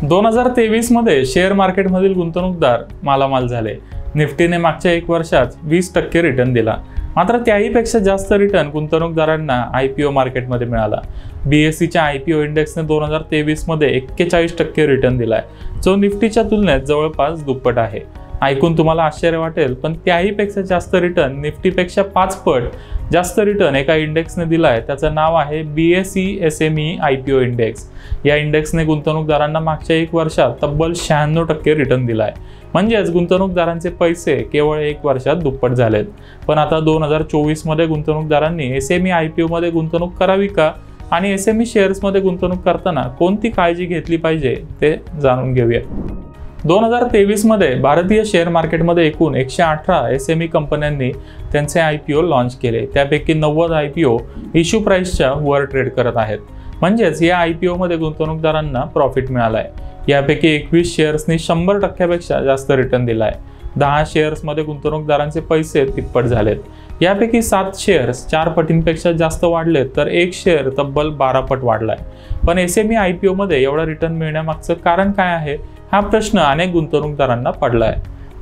2023 मध्ये शेअर मार्केटमधील गुंतवणूकदार मालामाल झाले। निफ्टीने मागच्या 1 वर्षात 20% रिटर्न दिला, मात्र त्याहीपेक्षा जास्त रिटर्न गुंतवणूकदारांना आयपीओ मार्केटमध्ये मिळाला। बीएससीच्या आयपीओ इंडेक्सने 2023 मध्ये 41% रिटर्न दिलाय, जो निफ्टीच्या तुलनेत जवळपास दुप्पट आहे। ऐकून तुम्हाला आश्चर्य वाटेल, पण त्याहीपेक्षा जास्त रिटर्न, निफ्टीपेक्षा 5 पट जास्त रिटर्न एका इंडेक्सने दिलाय। त्याचं नाव आहे BSE SME आयपीओ इंडेक्स। या इंडेक्सने गुंतवणूकदारांना मागच्या 1 वर्षात तब्बल 96% रिटर्न दिलाय। म्हणजेच गुंतवणूकदारांचे पैसे केवळ 1 वर्षात दुप्पट झालेत। पण आता 2024 मध्ये गुंतवणूकदारांनी SME आयपीओ मध्ये गुंतवणूक करावी का आणि SME शेअर्समध्ये गुंतवणूक करताना कोणती काळजी घेतली पाहिजे ते जाणून घेऊया। 2023 मध्ये भारतीय शेअर मार्केटमध्ये एकूण 118 SME कंपन्यांनी त्यांचे आयपीओ लॉन्च केले। त्यापैकी 90 आयपीओ इश्यू प्राइसच्या वर ट्रेड करत आहेत। म्हणजेच या आयपीओ मध्ये गुंतवणूकदारांना प्रॉफिट मिळालाय। यापैकी 21 शेअर्सनी 100% पेक्षा जास्त रिटर्न दिलाय। 10 शेअर्समध्ये गुंतवणूकदारांचे पैसे तिप्पट झालेत। यापैकी 7 शेअर्स 4 पटींपेक्षा जास्त वाढलेत, तर 1 शेअर तब्बल 12 पट वाढलाय। पण SME आयपीओ मध्ये एवढा रिटर्न मिळण्यामागचं कारण काय आहे, हा प्रश्न अनेक गुंतवणूकदारांना पडलाय।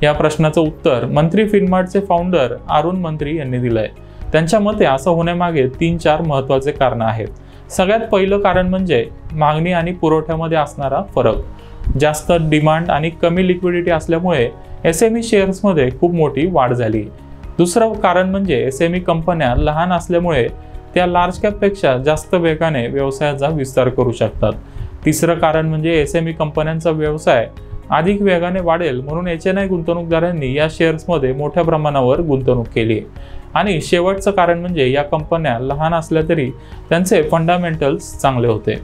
या प्रश्नाचं उत्तर मंत्री फिनमार्टचे फाउंडर अरुण मंत्री यांनी दिलंय। त्यांच्या मते असं होण्यामागे 3-4 महत्त्वाचे कारण आहेत। सगळ्यात पहिलं कारण म्हणजे मागणी आणि पुरवठ्यामध्ये असणारा फरक। जास्त डिमांड आणि कमी लिक्विडिटी असल्यामुळे SME शेअर्समध्ये खूप मोठी वाढ झाली। दुसरं कारण म्हणजे SME कंपन्या लहान असल्यामुळे त्या लार्ज कॅपपेक्षा जास्त वेगाने व्यवसायाचा विस्तार करू शकतात। तिसरं कारण म्हणजे SME कंपन्यांचा व्यवसाय अधिक वेगाने वाढेल, म्हणून HNI गुंतवणूकदारांनी या शेअर्समध्ये मोठ्या प्रमाणावर गुंतवणूक केली। आणि शेवटचं कारण म्हणजे या कंपन्या लहान असल्या तरी त्यांचे फंडामेंटल्स चांगले होते।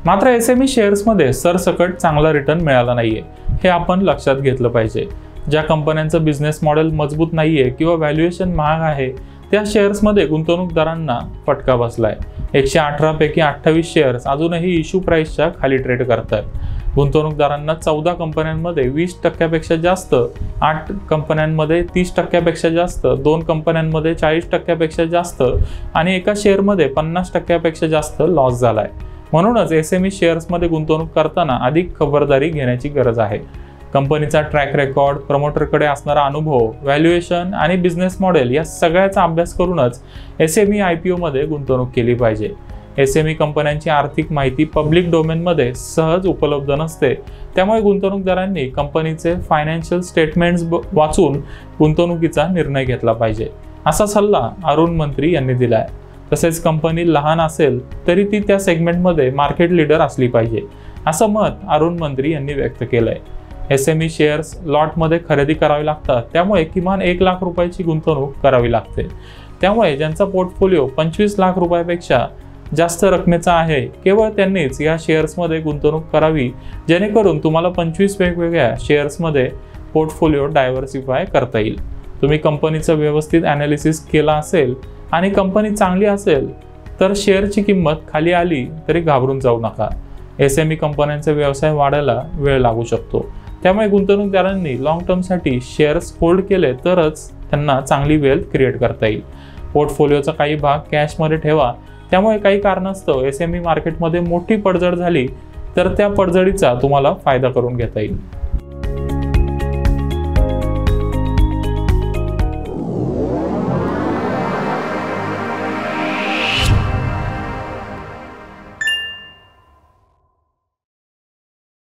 मात्र SME शेअर्समध्ये सरसकट चांगला रिटर्न मिळाला नाहीये, हे आपण लक्षात घेतलं पाहिजे। ज्या कंपन्यांचं बिझनेस मॉडेल मजबूत नाहीये किंवा व्हॅल्युएशन महाग आहे, त्या शेअर्समध्ये गुंतवणूकदारांना फटका बसलाय। 118 पैकी 28 शेअर्स अजूनही इश्यू प्राइसच्या खाली ट्रेड करतात। गुंतवणूकदारांना 14 कंपन्यांमध्ये 20% पेक्षा जास्त, 8 कंपन्यांमध्ये 30% पेक्षा जास्त, 2 कंपन्यांमध्ये 40% पेक्षा जास्त आणि एका शेअरमध्ये 50% पेक्षा जास्त लॉस झालाय। म्हणूनच SME शेअर्समध्ये गुंतवणूक करताना अधिक खबरदारी घेण्याची गरज आहे। कंपनीचा ट्रॅक रेकॉर्ड, प्रमोटरकडे असणारा अनुभव, व्हॅल्युएशन आणि बिझनेस मॉडेल या सगळ्याचा अभ्यास करूनच SME आयपीओ मध्ये गुंतवणूक केली पाहिजे। SME कंपन्यांची आर्थिक माहिती पब्लिक डोमेनमध्ये सहज उपलब्ध नसते, त्यामुळे गुंतवणूकदारांनी कंपनीचे फायनान्शियल स्टेटमेंट्स वाचून गुंतवणुकीचा निर्णय घेतला पाहिजे, असा सल्ला अरुण मंत्री यांनी दिलाय। तसेच कंपनी लहान असेल तरी ती त्या सेगमेंटमध्ये मार्केट लीडर असली पाहिजे, असं मत अरुण मंत्री यांनी व्यक्त केलंय। SME शेअर्स लॉटमध्ये खरेदी करावी लागतात, त्यामुळे किमान 1 लाख रुपयाची गुंतवणूक करावी लागते। त्यामुळे ज्यांचा पोर्टफोलिओ 25 लाख रुपयापेक्षा जास्त रकमेचा आहे, केवळ त्यांनीच या शेअर्समध्ये गुंतवणूक करावी, जेणेकरून तुम्हाला 25 वेगवेगळ्या शेअर्समध्ये पोर्टफोलिओ डायव्हर्सिफाय करता येईल। तुम्ही कंपनीचं व्यवस्थित ॲनालिसिस केला असेल आणि कंपनी चांगली असेल तर शेअरची किंमत खाली आली तरी घाबरून जाऊ नका। SME कंपन्यांचा व्यवसाय वाढायला वेळ लागू शकतो, त्यामुळे गुंतवणूकदारांनी लॉंग टर्मसाठी शेअर्स होल्ड केले तरच त्यांना चांगली वेल्थ क्रिएट करता येईल। पोर्टफोलिओचा काही भाग कॅशमध्ये ठेवा, त्यामुळे काही कारणास्तव SME मार्केटमध्ये मोठी पडझड झाली तर त्या पडझडीचा तुम्हाला फायदा करून घेता येईल।